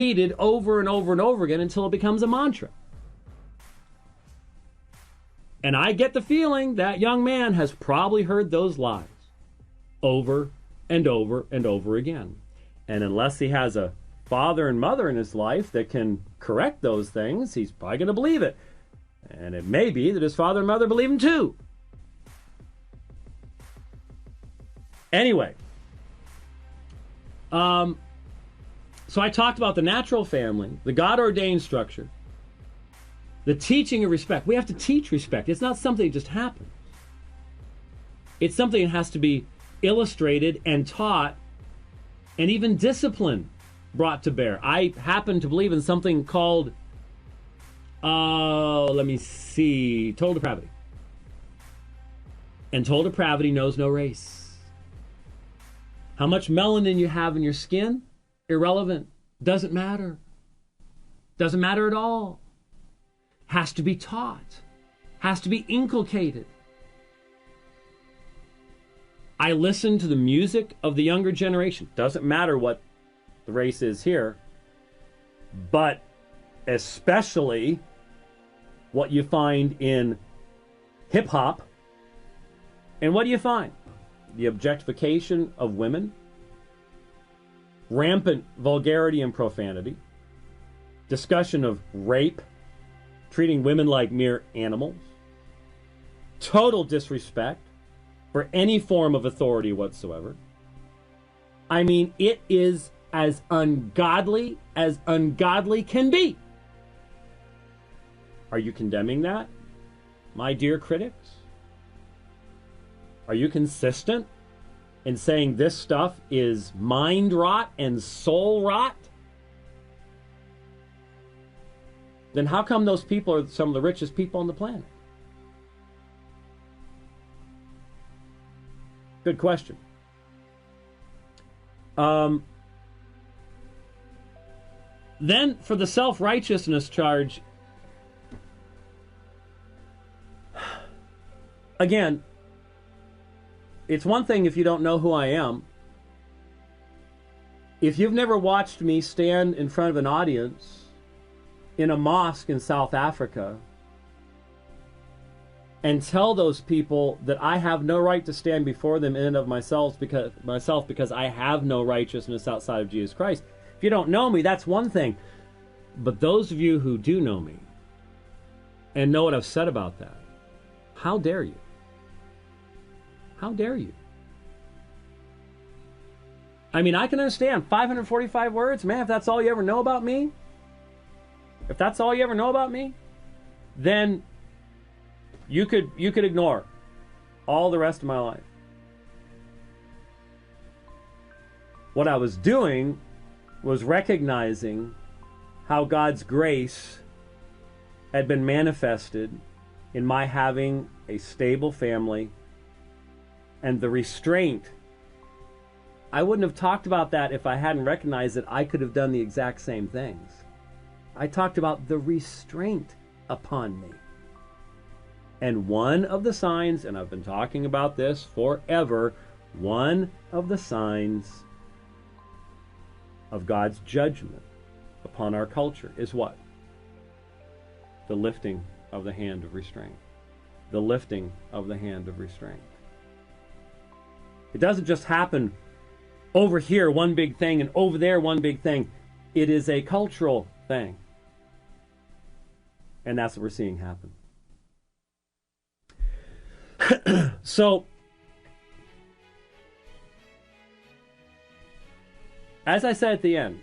repeated over and over and over again until it becomes a mantra. And I get the feeling that young man has probably heard those lies over and over and over again. And unless he has a father and mother in his life that can correct those things, he's probably going to believe it. And it may be that his father and mother believe him too. Anyway, so I talked about the natural family, the God-ordained structure, the teaching of respect. We have to teach respect. It's not something that just happens. It's something that has to be illustrated and taught, and even discipline brought to bear. I happen to believe in something called, total depravity. And total depravity knows no race. How much melanin you have in your skin? Irrelevant. Doesn't matter. Doesn't matter at all. Has to be taught. Has to be inculcated. I listen to the music of the younger generation. Doesn't matter what the race is here, but especially what you find in hip-hop. And what do you find? The objectification of women, rampant vulgarity and profanity, discussion of rape, treating women like mere animals, total disrespect for any form of authority whatsoever. I mean, it is as ungodly can be. Are you condemning that, my dear critics? Are you consistent in saying this stuff is mind rot and soul rot? Then how come those people are some of the richest people on the planet? Good question. Then for the self-righteousness charge, again, it's one thing if you don't know who I am. If you've never watched me stand in front of an audience in a mosque in South Africa and tell those people that I have no right to stand before them in and of myself because I have no righteousness outside of Jesus Christ. If you don't know me, that's one thing. But those of you who do know me and know what I've said about that, how dare you? How dare you? I mean, I can understand 545 words. Man, if that's all you ever know about me, then you could ignore all the rest of my life. What I was doing was recognizing how God's grace had been manifested in my having a stable family and the restraint. I wouldn't have talked about that if I hadn't recognized that I could have done the exact same things. I talked about the restraint upon me. And one of the signs, and I've been talking about this forever, one of the signs of God's judgment upon our culture is what? The lifting of the hand of restraint. The lifting of the hand of restraint. It doesn't just happen over here, one big thing, and over there, one big thing. It is a cultural thing. And that's what we're seeing happen. So, as I said at the end,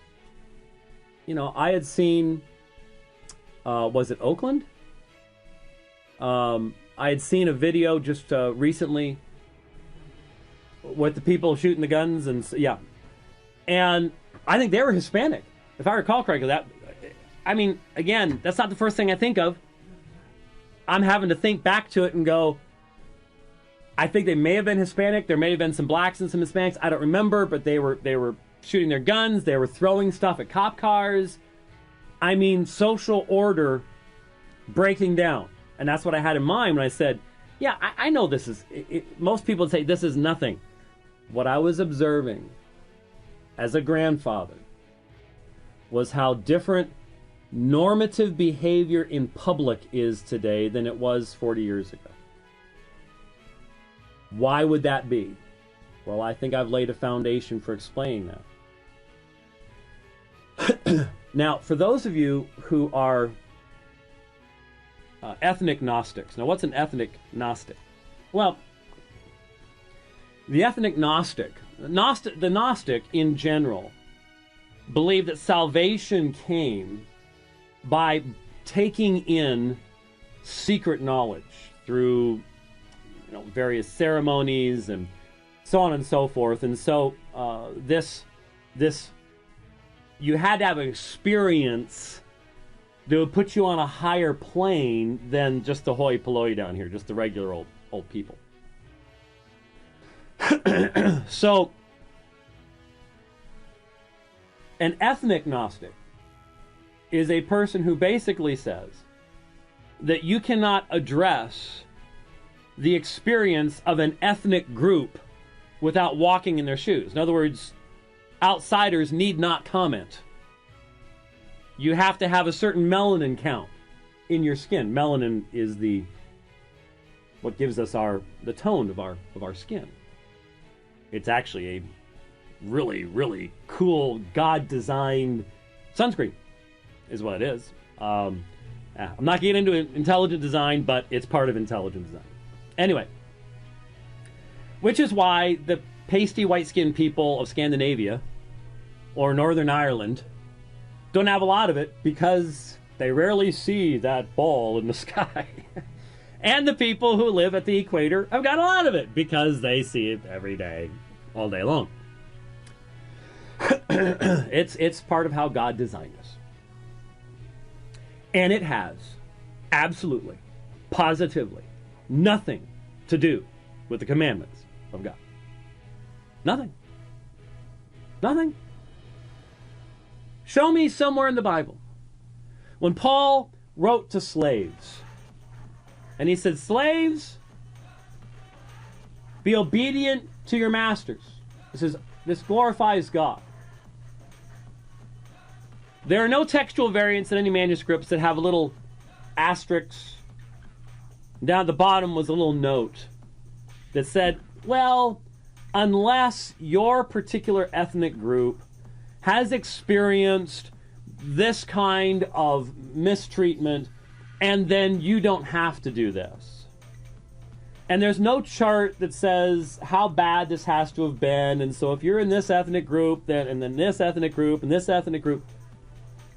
I had seen, was it Oakland? I had seen a video just recently with the people shooting the guns, and and I think they were Hispanic, if I recall correctly. Again, that's not the first thing I think of. I'm having to think back to it and go, I think they may have been Hispanic. There may have been some blacks and some Hispanics. I don't remember, but they were shooting their guns. They were throwing stuff at cop cars. I mean, social order breaking down. And that's what I had in mind when I said, yeah, I know this is, most people would say this is nothing. What I was observing as a grandfather was how different normative behavior in public is today than it was 40 years ago. Why would that be? Well, I think I've laid a foundation for explaining that. Now, for those of you who are ethnic Gnostics. Now, what's an ethnic Gnostic? Well, the ethnic Gnostic, the Gnostic in general, believed that salvation came by taking in secret knowledge through various ceremonies and so on and so forth. And so this you had to have an experience that would put you on a higher plane than just the hoi polloi down here, just the regular old people. So, an ethnic Gnostic is a person who basically says that you cannot address the experience of an ethnic group without walking in their shoes. In other words, outsiders need not comment. You have to have a certain melanin count in your skin. Melanin is what gives us the tone of our skin. It's actually a really, really cool God-designed sunscreen, is what it is. I'm not getting into intelligent design, but it's part of intelligent design. Anyway, which is why the pasty white-skinned people of Scandinavia or Northern Ireland don't have a lot of it, because they rarely see that ball in the sky. And the people who live at the equator have got a lot of it, because they see it every day, all day long. It's part of how God designed us. And it has absolutely, positively, nothing to do with the commandments of God. Nothing. Nothing. Show me somewhere in the Bible when Paul wrote to slaves and he said, slaves, be obedient to your masters. This glorifies God. There are no textual variants in any manuscripts that have a little asterisk. Down at the bottom was a little note that said, well, unless your particular ethnic group has experienced this kind of mistreatment, and then you don't have to do this. And there's no chart that says how bad this has to have been, and so if you're in this ethnic group, then and then this ethnic group, and this ethnic group,